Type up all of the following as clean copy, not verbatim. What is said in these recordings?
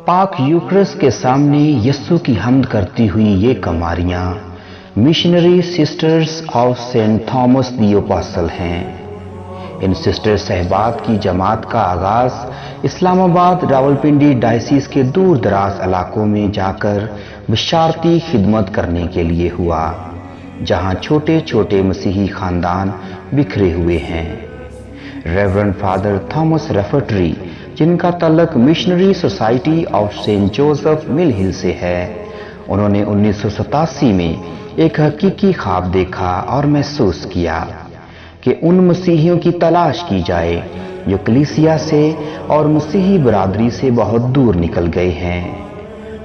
पाक यूक्रिस के सामने यस्सु की हम्द करती हुई ये कमारियां missionary sisters of saint Thomas the apostle हैं। इन सिस्टर सहबात की जमात का आगाज इस्लामाबाद रावलपिंडी डायसिस के दूर दराज इलाकों में जाकर बशारती खिदमत करने के लिए हुआ, जहां छोटे छोटे मसीही खानदान बिखरे हुए हैं। रेवरेंड फादर थॉमस रेफर्टरी, जिनका तल्लक missionary society of saint Joseph Mill Hill से है, उन्होंने 1987 में एक हकीकी ख्वाब देखा और महसूस किया कि उन मसीहियों की तलाश की जाए जो कलीसिया से और मसीही बरादरी से बहुत दूर निकल गए हैं।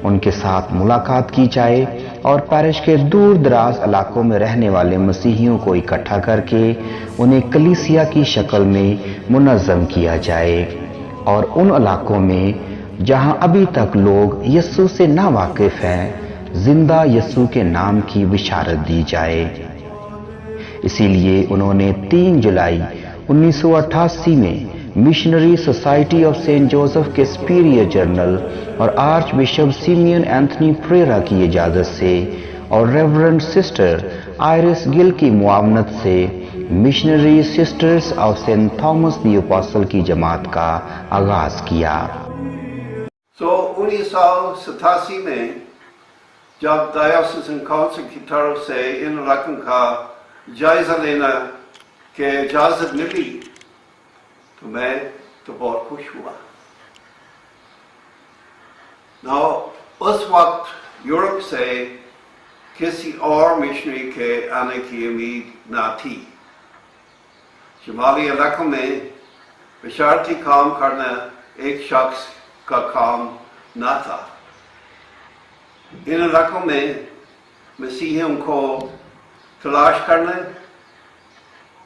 उनके साथ मुलाकात की जाए और पैरिश के दूर दराज इलाकों में रहने वाले मसीहियों को इकट्ठा करके उन्हें कलीसिया की शक्ल में मुनज़्ज़म किया जाए और उन इलाकों में जहां अभी तक लोग यस्सु से ना वाकिफ हैं, जिंदा यस्सु के नाम की बिशारत दी जाए। इसीलिए उन्होंने 3 जुलाई 1988 में missionary society of saint Joseph के सुपीरियर जर्नल और archbishop Simeon Anthony Pereira की इजाजत से और रेवरेंड सिस्टर आयरिस गिल की मुआवनत से missionary sisters of saint Thomas the apostle की जमात का आगाज किया। 1987 में जब डायोसीजन काउंसिल की तरफ से इन इलाकों का जायजा लेना के इजाजत मिली तो मैं तो बहुत खुश हुआ। उस वक्त यूरोप से किसी और मिशनरी के आने की उम्मीद ना थी। शुमाली इलाकों में बशारती काम करना एक शख्स का काम ना था। इन इलाकों में मसीहियों को तलाश करने,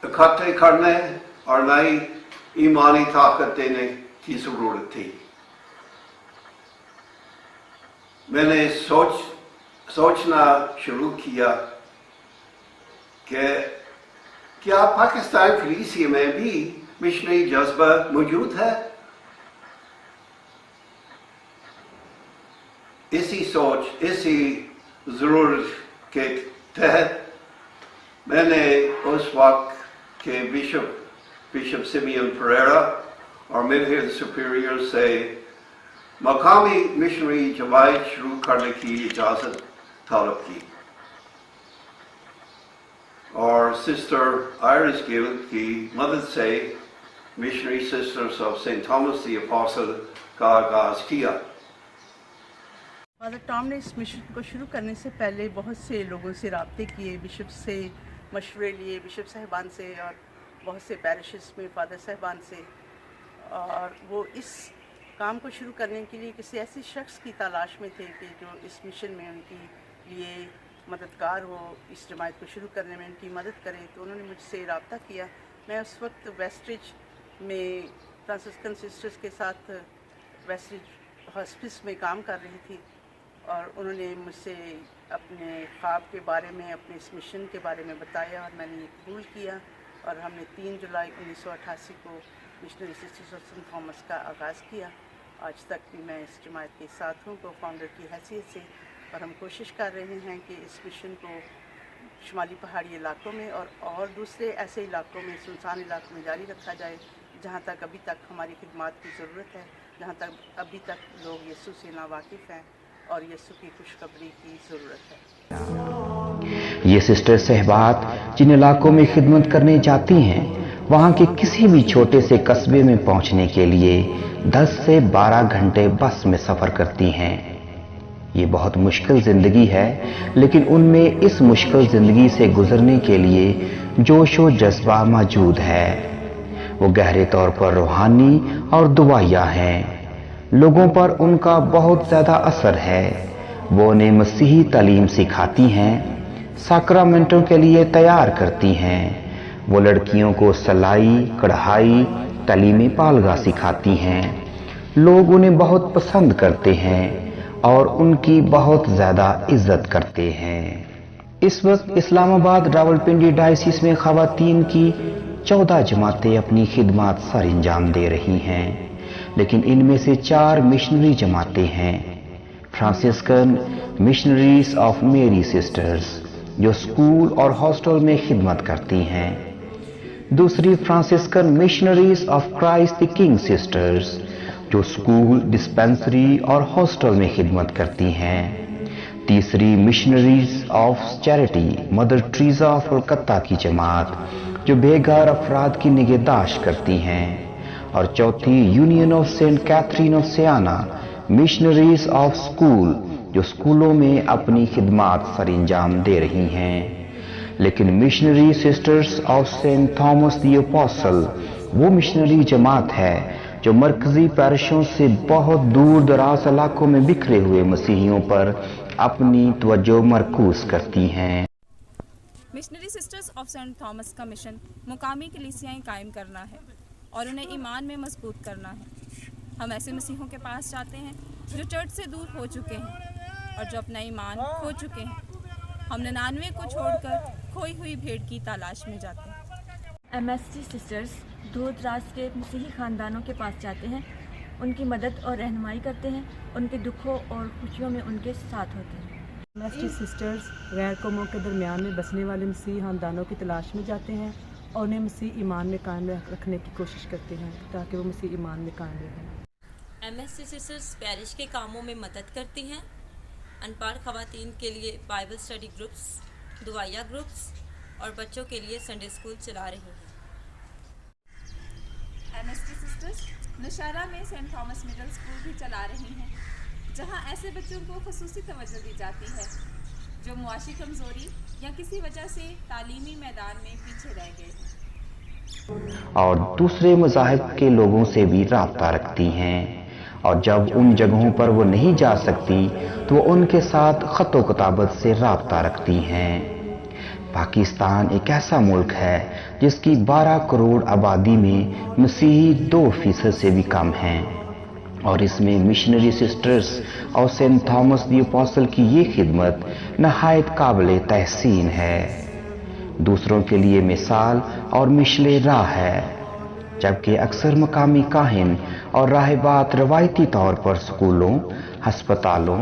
इकट्ठे करने और नई ईमानी ताकत देने की जरूरत थी। मैंने सोचना शुरू किया कि क्या पाकिस्तान कलीसिया में भी मिशनरी जज्बा मौजूद है। इसी जरूरत के तहत मैंने उस वक्त के बिशप सिमियन परेरा और मिल हिल सुपीरियर से मकामी मिशनरी जमात शुरू करने की इजाज़त तलब की और सिस्टर आयरिस गिल की मदद से missionary sisters of saint Thomas the apostle का आगाज किया। फादर टॉम ने इस मिशन को शुरू करने से पहले बहुत से लोगों से राब्ते किए, बिशप से मशवरे लिए, बिशप साहिबान से और बहुत से पैरिशेस में फादर साहिबान से, और वो इस काम को शुरू करने के लिए किसी ऐसे शख्स की तलाश में थे कि जो इस मिशन में उनकी लिए मददगार हो, इस जमात को शुरू करने में उनकी मदद करे। तो उन्होंने मुझसे रब्ता किया। मैं उस वक्त वेस्टरिज में फ्रांसिस्कन सिस्टर्स के साथ वेस्टरिज हॉस्पिस में काम कर रही थी और उन्होंने मुझसे अपने ख्वाब के बारे में, अपने इस मिशन के बारे में बताया और मैंने ये कबूल किया और हमने 3 जुलाई 1988 को missionary sisters of saint Thomas का आगाज़ किया। आज तक भी मैं इस जमात के साथ हूँ को फाउंडर की हैसियत से, और हम कोशिश कर रहे हैं कि इस मिशन को शुमाली पहाड़ी इलाकों में और दूसरे ऐसे इलाकों में, सुनसान इलाकों में जारी रखा जाए जहाँ तक अभी तक हमारी खिदमत की ज़रूरत है, जहाँ तक अभी तक लोग यीशु से नावाकिफ़ हैं और यीशु की खुशखबरी की ज़रूरत है। ये सिस्टर सहबात जिन इलाकों में खिदमत करने जाती हैं, वहाँ के किसी भी छोटे से कस्बे में पहुँचने के लिए 10 से 12 घंटे बस में सफ़र करती हैं। ये बहुत मुश्किल ज़िंदगी है, लेकिन उनमें इस मुश्किल ज़िंदगी से गुजरने के लिए जोश व जज्बा मौजूद है। वो गहरे तौर पर रूहानी और दुआया हैं। लोगों पर उनका बहुत ज़्यादा असर है। वो उन्हें मसीही तालीम सिखाती हैं, साक्रामेंटों के लिए तैयार करती हैं। वो लड़कियों को सिलाई, कढ़ाई, तालीम पालगा सिखाती हैं। लोग उन्हें बहुत पसंद करते हैं और उनकी बहुत ज़्यादा इज्जत करते हैं। इस वक्त इस्लामाबाद रावलपिंडी डायसिस में ख़वातीन की 14 जमातें अपनी खिदमत सर अंजाम दे रही हैं। लेकिन इनमें से 4 मिशनरी जमातें हैं। फ्रांसिस्कन मिशनरीज ऑफ मेरी सिस्टर्स, जो स्कूल और हॉस्टल में खिदमत करती हैं। दूसरी Franciscan missionaries of Christ the king sisters, जो स्कूल, डिस्पेंसरी और हॉस्टल में खिदमत करती हैं। तीसरी missionaries of charity mother Teresa of Calcutta की जमात, जो बेघर अफराद की निगहदाश्त करती हैं। और चौथी union of saint Catherine of Siena missionaries of school, जो स्कूलों में अपनी खिदमात सर अंजाम दे रही हैं। लेकिन missionary sisters of saint Thomas the apostle वो मिशनरी जमात है जो मरकजी पैरिशों से बहुत दूर दराज इलाकों में बिखरे हुए मसीहियों पर अपनी तवज्जो मरकूज करती हैं। Missionary sisters of saint Thomas का मिशन मुकामी कलीसियाएं कायम करना है और उन्हें ईमान में मजबूत करना है। हम ऐसे मसीहों के पास जाते हैं जो चर्च से दूर हो चुके हैं और जो अपना ईमान खो चुके हैं। हम 99 को छोड़कर खोई हुई भेड़ की तलाश में जाते हैं। MST सिस्टर्स दूर दराज के मसीही खानदानों के पास जाते हैं, उनकी मदद और रहनुमाई करते हैं, उनके दुखों और खुशियों में उनके साथ होते हैं। MST सिस्टर्स गैर कौमों के दरमियान में बसने वाले मसीह खानदानों की तलाश में जाते हैं और उन्हें मसीह ईमान में कायम रखने की कोशिश करते हैं ताकि वो मसीह ईमान में कायम रहें। MST सिस्टर्स पैरिश के कामों में मदद करती हैं। अनपढ़ खवातीन के लिए बाइबल स्टडी ग्रुप्स, दुआया ग्रुप्स और बच्चों के लिए संडे स्कूल चला रही हैं। MST सिस्टर्स नौशहरा में सेंट थॉमस मिडिल स्कूल भी चला रही हैं, जहां ऐसे बच्चों को खुसूसी तवज्जो दी जाती है जो मुआशी कमज़ोरी या किसी वजह से तालीमी मैदान में पीछे रह गए हैं। और दूसरे मज़ाहिब के लोगों से भी राब्ता रखती हैं, और जब उन जगहों पर वो नहीं जा सकती तो वो उनके साथ ख़त किताबत से राब्ता रखती हैं। पाकिस्तान एक ऐसा मुल्क है जिसकी 12 करोड़ आबादी में मसीही 2% से भी कम हैं, और इसमें मिशनरी सिस्टर्स और सेंट थॉमस द अपोस्टल की ये खिदमत नहायत काबिल तहसीन है, दूसरों के लिए मिसाल और मिशले राह है। जबकि अक्सर मकामी काहिन और राहिबात रवायती तौर पर स्कूलों, हस्पतालों,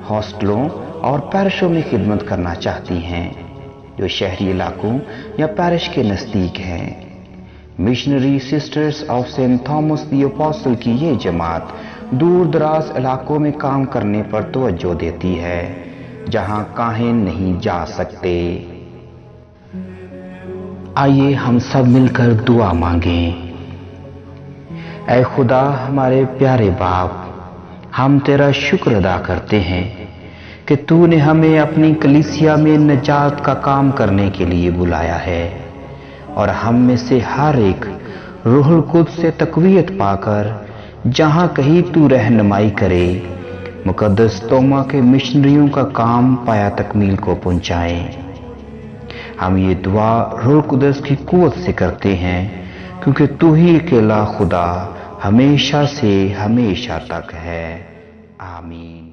हॉस्टलों और पैरिशों में खिदमत करना चाहती हैं जो शहरी इलाकों या पैरिश के नज़दीक हैं। Missionary sisters of saint Thomas the apostle की ये जमात दूर दराज इलाकों में काम करने पर तवज्जो देती है जहां काहिन नहीं जा सकते। आइए हम सब मिलकर दुआ मांगें। ऐ खुदा हमारे प्यारे बाप, हम तेरा शुक्र अदा करते हैं कि तूने हमें अपनी कलीसिया में नजात का काम करने के लिए बुलाया है, और हम में से हर एक रूहुल कुद्स से तकवीयत पाकर जहां कहीं तू रहनुमाई करे, मुकद्दस तोमा के मिशनरियों का काम पाया तकमील को पहुंचाए। हम ये दुआ रूहुल कुद्स की कुव्वत से करते हैं क्योंकि तू ही अकेला खुदा हमेशा से हमेशा तक है। आमीन।